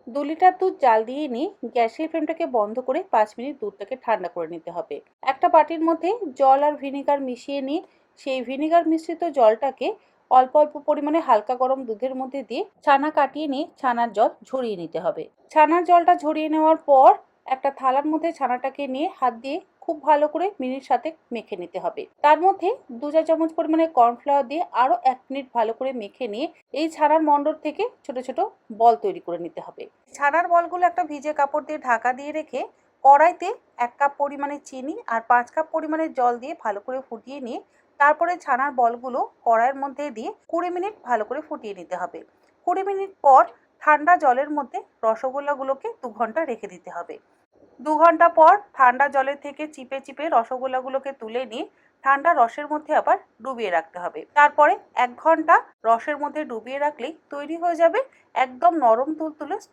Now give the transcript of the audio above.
2 litre দুধ জাল দিয়ে নিয়ে গ্যাসের ফ্লেমটাকে বন্ধ করে 5 মিনিট দুধটাকে ঠান্ডা করে নিতে হবে। একটা বাটির মধ্যে জল আর ভিনেগার মিশিয়ে নিয়ে সেই ভিনেগার মিশ্রিত জলটাকে অল্প অল্প পরিমাণে হালকা গরম দুধের মধ্যে দিয়ে ছানা কাটিয়ে নিয়ে ছানার জল ঝরিয়ে নিতে হবে। ছানার জলটা ঝরিয়ে নেওয়ার পর একটা থালার মধ্যে ছানাটাকে নিয়ে হাত দিয়ে খুব ভালো করে মিনির সাথে মেখে নিতে হবে। তার মধ্যে 2 চা চামচ পরিমাণে কর্নফ্লাওয়ার দিয়ে আরও 1 মিনিট ভালো করে মেখে নিয়ে এই ছানার মণ্ডর থেকে ছোট ছোট বল তৈরি করে নিতে হবে। ছানার বলগুলো একটা ভিজে কাপড় দিয়ে ঢাকা দিয়ে রেখে কড়াইতে 1 কাপ পরিমাণে চিনি আর 5 কাপ পরিমাণে জল দিয়ে ভালো করে ফুটিয়ে নিয়ে তারপরে ছানার বলগুলো কড়াইয়ের মধ্যে দিয়ে 20 মিনিট ভালো করে ফুটিয়ে নিতে হবে। 20 মিনিট পর ঠান্ডা জলের মধ্যে রসগোল্লাগুলোকে 2 ঘন্টা রেখে দিতে হবে। 2 ঘন্টা পর ঠান্ডা জলের থেকে চিপে চিপে রসগোল্লাগুলোকে তুলে নিয়ে ঠান্ডা রসের মধ্যে আবার ডুবিয়ে রাখতে হবে। তারপরে 1 ঘন্টা রসের মধ্যে ডুবিয়ে রাখলেই তৈরি হয়ে যাবে একদম নরম তুলতুলে